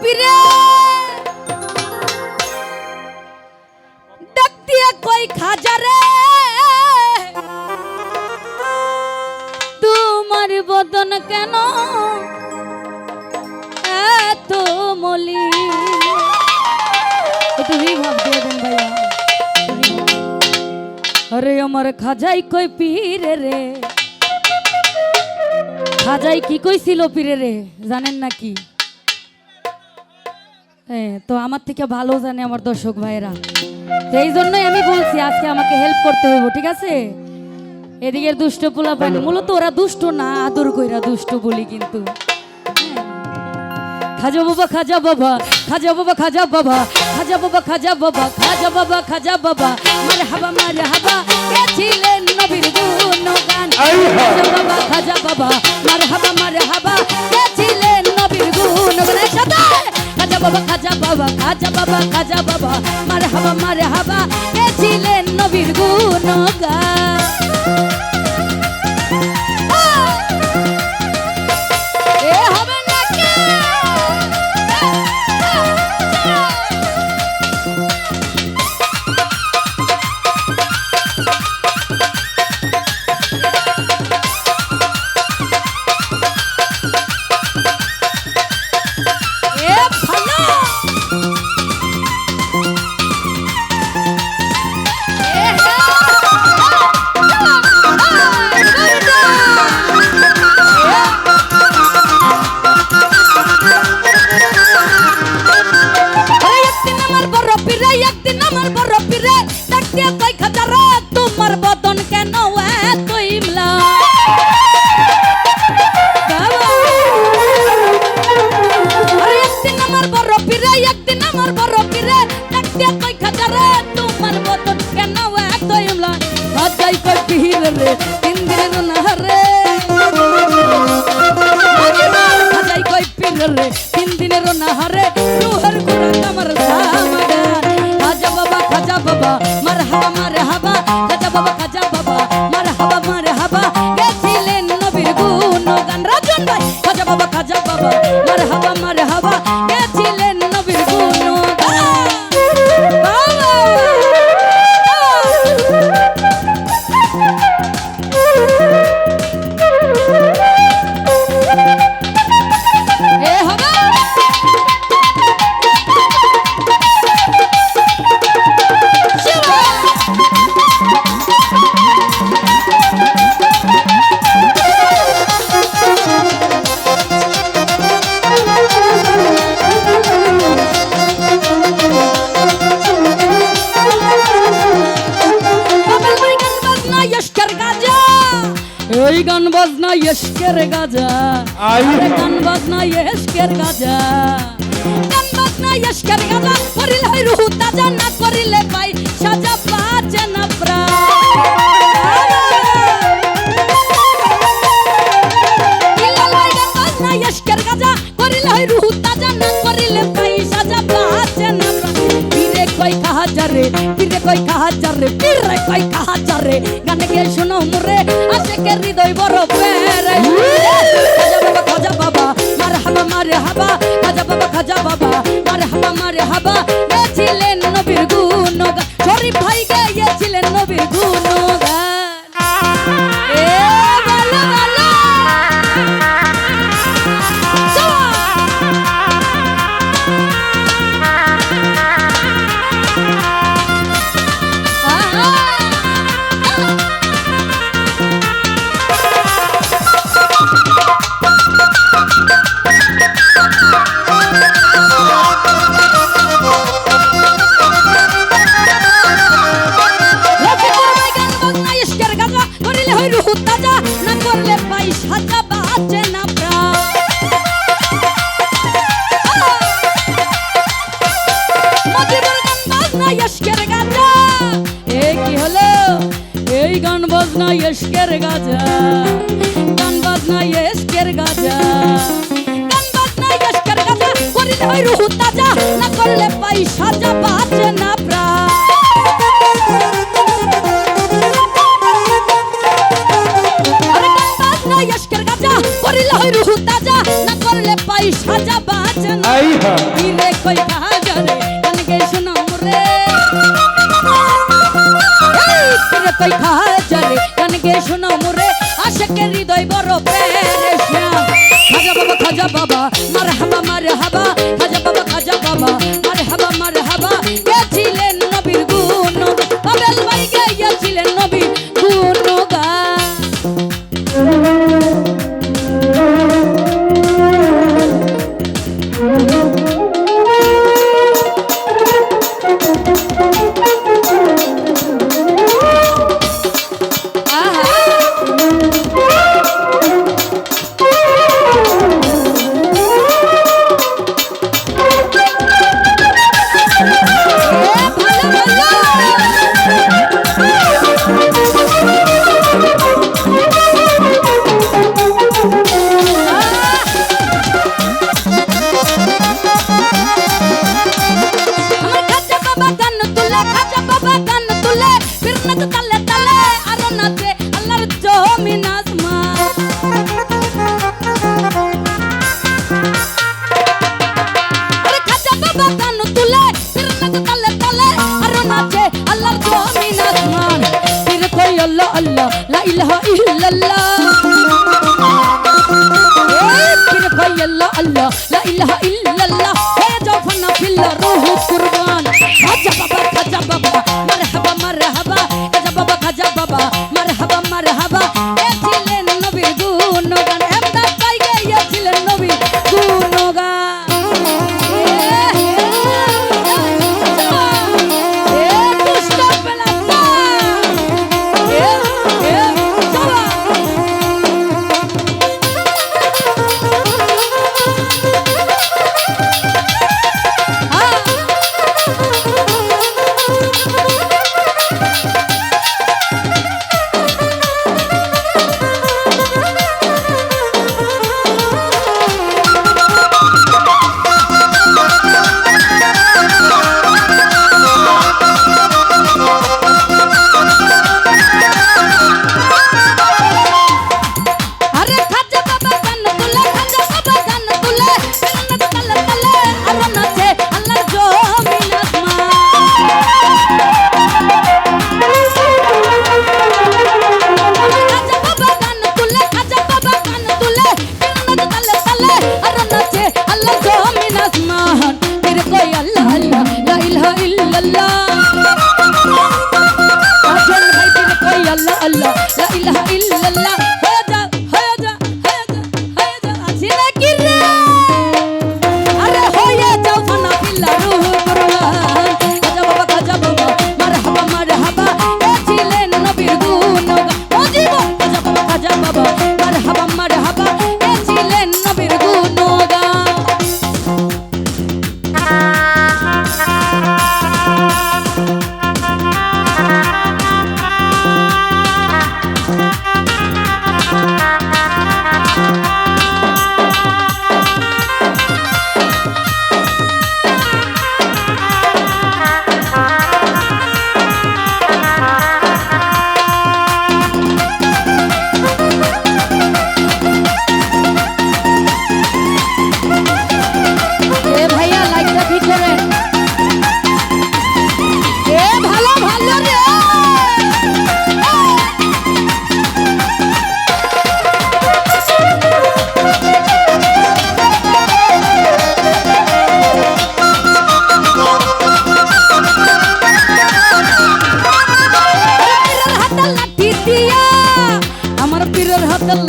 পীরে ডাক দিয়া কই খাজা রে তোমার বদন কেন এত মলি তুমি ভাব দিয়ে দেন ভাইয়া আরে আমার খাজাই কই পীরে রে খাজাই কি কইছিল পীরে রে জানেন নাকি তো আমার থেকে ভালো জানে আমার দর্শক ভাইরা তো এই জন্যই আমি বলছি আজকে আমাকে হেল্প করতে হইব ঠিক আছে এদিকে দুষ্ট পোলা পানি মূলত ওরা দুষ্ট না আদর কইরা দুষ্ট বলি কিন্তু খাজা বাবা খাজা বাবা খাজা বাবা খাজা বাবা খাজা বাবা খাজা বাবা খাজা বাবা খাজা বাবা মারহাবা মারহাবা কে ছিলেন নবীর গুণগান খাজা বাবা খাজা বাবা মারহাবা মারহাবা কে ছিলেন নবীর গুণগান একসাথে খাজা বাবা খাজা বাবা খাজা বাবা খাজা বাবা মারহাবা মারহাবা কে ছিলেন নবীর গুণগান তোমার বদন কেন এত ইমলা একদিন আমার বড় পীরে একদিন আমার বড় পীরে ডাকতে কই খাজারে তোমার বদন কেন এত ইমলা খাজাই কই পীরে রে তিন দিনের নাহারে খাজাই কই পীরে রে তিন দিনের নাহারে রুহের গুড়া আমার সামাগান খাজা বাবা মারহাবা মারহাবা খাজা বাবা মারহাবা মারহাবা গেছিলেন নবীর গুণগান রাজন ভাই খাজা বাবা মারহাবা মারহাবা গেছিলেন নবীর গুণগান এই গান বাজনা ইশকের গাজা আরে গান বাজনা ইশকের গাজা গান বাজনা ইশকের গাজা করিলে হয় রুহ তাজা না করিলে পাই সাজা বাজে না প্রাণ ইলাল ভাই গান বাজনা ইশকের গাজা করিলে হয় রুহ তাজা না করিলে পাই সাজা বাজে না প্রাণ পীরে কই কাহাজা রে পীরে কই কাহাজা রে পীরে কই কাহাজা রে গানে গে শোনো মোরে আশেকের হৃদয় বড় পেরে খাজা বাবা মারহাবা মারহাবা খাজা বাবা মারহাবা মারহাবা গেছিলেন নবীর গুণগান শরীফ ভাই গেছিলেন নবীর গুণগান গান বাজনা ইশকের গাজা গান বাজনা ইশকের গাজা গান বাজনা ইশকের গাজা করিলে হয় রুহ তাজা না করলে পাই সাজা বাজে না প্রাণ আরে গান বাজনা ইশকের গাজা করিলে হয় রুহ তাজা না করলে পাই সাজা বাজে না যারে গান গেয়ে শোনাও মোরে আশেকের হৃদয় বড় পেরেশান খাজা বাবা মারহাবা মারহাবা খাজা বাবা মারহাবা গেছিলেন নবীর গুণ কাবেল ভাই গেছিলেন নবীর গুণগান Allah la ilaha illallah pir khoy Allah Allah la ilaha illallah ho jao fana fillah ruh qurban khaja baba marhaba marhaba khaja baba marhaba ছিলেন নবীর গুণগান এমদাদ পাই গিয়েছিলেন নবীর গুণগান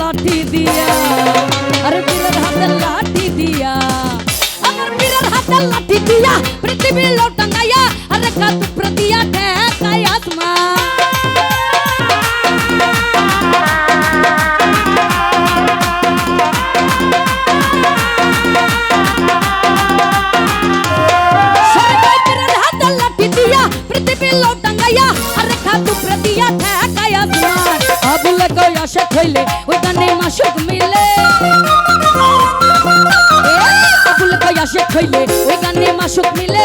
লাঠি দিয়া আরে পীরের হাতে লাঠি দিয়া আমার পীরের হাতে লাঠি দিয়া পৃথিবী লটাঙ্গায়া আরে কাত প্রতিয়া ঠেকায় আসমান সরকার পীরের হাতে লাঠি দিয়া পৃথিবী লটাঙ্গায়া আরে কাত প্রতিয়া ঠেকায় আসমান আবুল কয়া শেখ হইলে ওই গানে মাসুক মিলে আবুল কয়া শেখ হইলে ওই গানে মাসুক মিলে